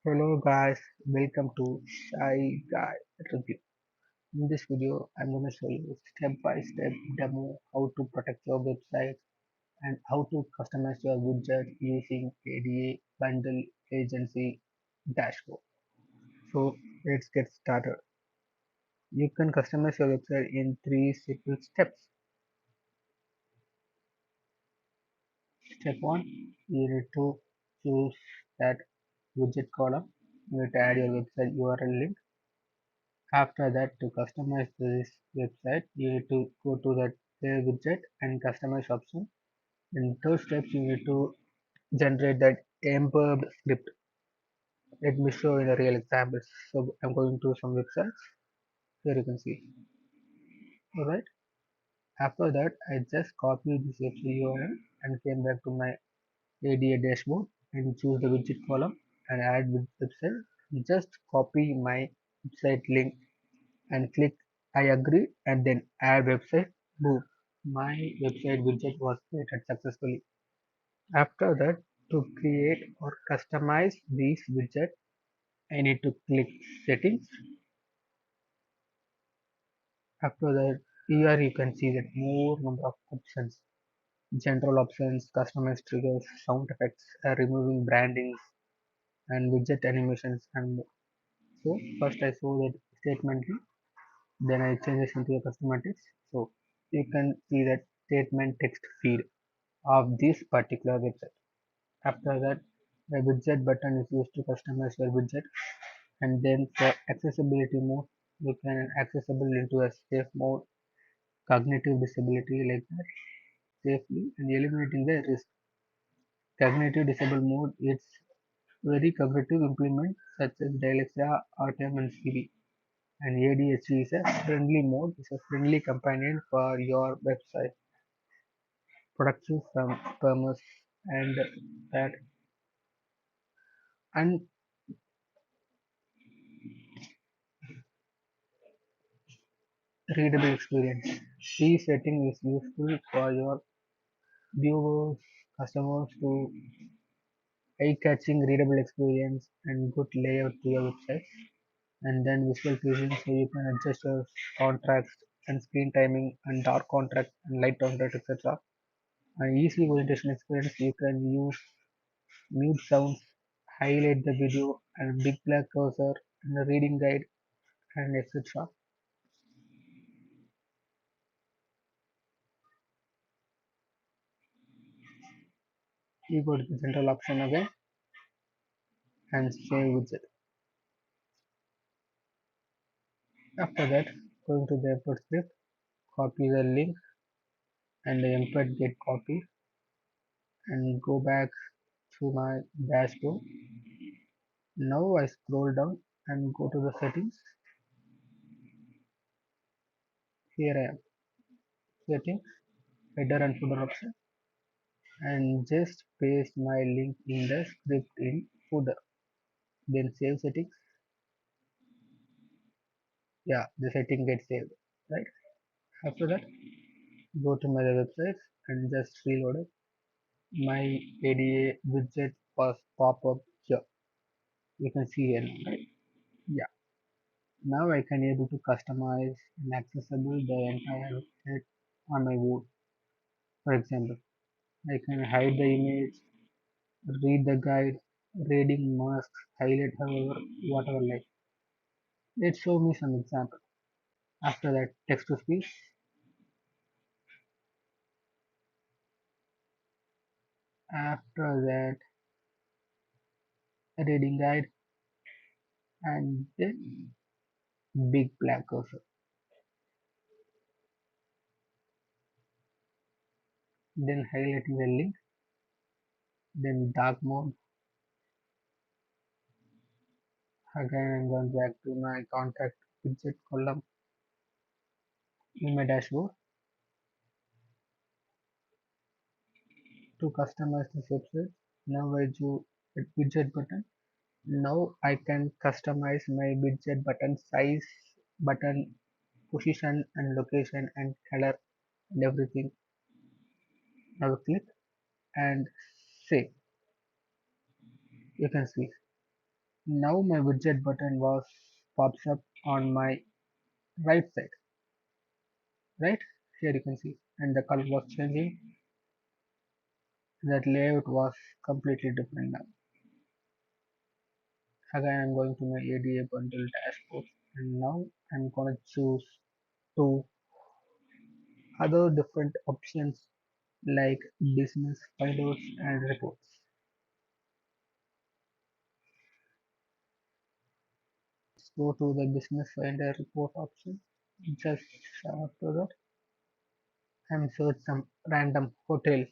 Hello guys, welcome to Shy Guy Review. In this video, I'm going to show you step by step demo how to protect your website and how to customize your widget using ADA bundle agency dashboard. So let's get started. You can customize your website in three simple steps. Step one, you need to choose that widget column. You need to add your website URL link. After that, to customize this website, you need to go to that widget and customize option. In third steps, you need to generate that embedded script. Let me show in a real example. So I'm going to some websites. Here you can see. Alright. After that, I just copy this website URL and came back to my ADA dashboard and choose the widget column and add with website. Just copy my website link and click I agree and then add website. Boom. My website widget was created successfully. After that, to create or customize this widget, I need to click settings. After that, here you can see that more number of options. General options, customize triggers, sound effects, removing brandings and widget animations and more. So first I saw that statement, then I change this into a customer text. So you can see that statement text feed of this particular website. After that, the widget button is used to customize your widget, and then for accessibility mode, you can accessible into a safe mode, cognitive disability like that, safely and eliminating the risk. Cognitive disable mode is very cognitive implement such as Dyslexia, autism, and CV. And ADHD is a friendly mode, is a friendly companion for your website, productive from permers and that unreadable experience. This setting is useful for your viewers, customers to eye-catching readable experience and good layout to your website. And then visual fusion, so you can adjust your contrast and screen timing and dark contrast and light contrast, etc. And easy orientation experience, you can use mute sounds, highlight the video and big black cursor and the reading guide and etc. You go to the general option again and save widget. After that, going to the import script, copy the link and the embed get copy and go back to my dashboard. Now I scroll down and go to the settings. Here I am, settings, header and footer option, and just paste my link in the script in footer. Then save settings. Yeah, the setting gets saved, right? After that, go to my website and just reload it. My ADA widget was pop up here. You can see here now, right? Yeah. Now I can able to customize and accessible the entire website on my own. For example, I can hide the image, read the guide, reading masks, highlight however, whatever like. Let's show me some example. After that, text to speech. After that, a reading guide, and then big black cursor. Then highlighting the link, then dark mode. Again, I'm going back to my contact widget column in my dashboard to customize this website. Now I do a widget button. Now I can customize my widget button size, button position and location and color and everything. Now click and save. You can see. Now my widget button was pops up on my right side, right? Here you can see, and the color was changing. That layout was completely different now. Again, I'm going to my ADA bundle dashboard, and now I'm gonna choose two other different options like business finders and reports. Let's go to the business finder report option. Just after that, I'm search some random hotel.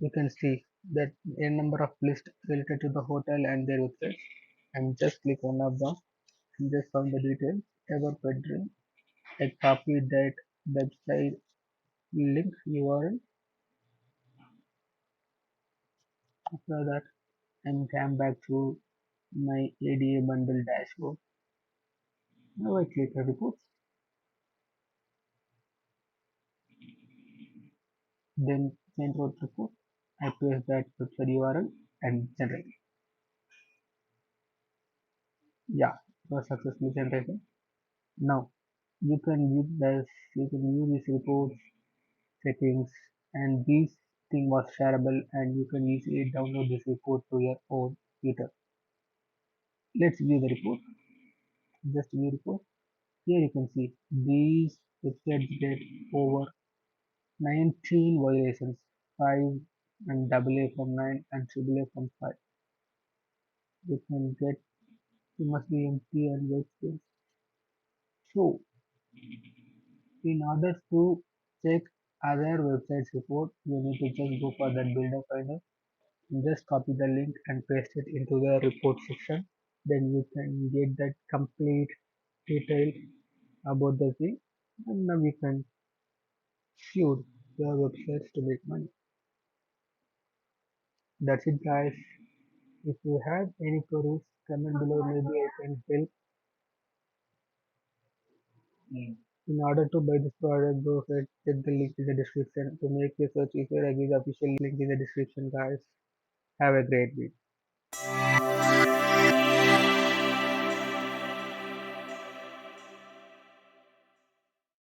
You can see that a number of lists related to the hotel and their websites. And just click one of them and just found the details. Ever bedroom. I copy that website link URL. After that, and come back to my ADA bundle dashboard. Now I click the reports, then generate report. I paste that website URL and generate. Yeah, it was successfully generated. Now you can use this, you can use these reports settings, and this thing was shareable, and you can easily download this report to your own computer. Let's view the report. Just view report. Here you can see these websites get over 19 violations, 5 and AA from 9 and AAA from 5. You can get, you must be empty and wait space. So, in order to check other websites report, you need to just go for that builder finder and just copy the link and paste it into the report section. Then you can get that complete detail about the thing, and now you can shoot your websites to make money. That's it, guys. If you have any queries, comment below. Maybe I can help. In order to buy this product, go ahead, check the link in the description. To make your search easier, I give the official link in the description, guys. Have a great week.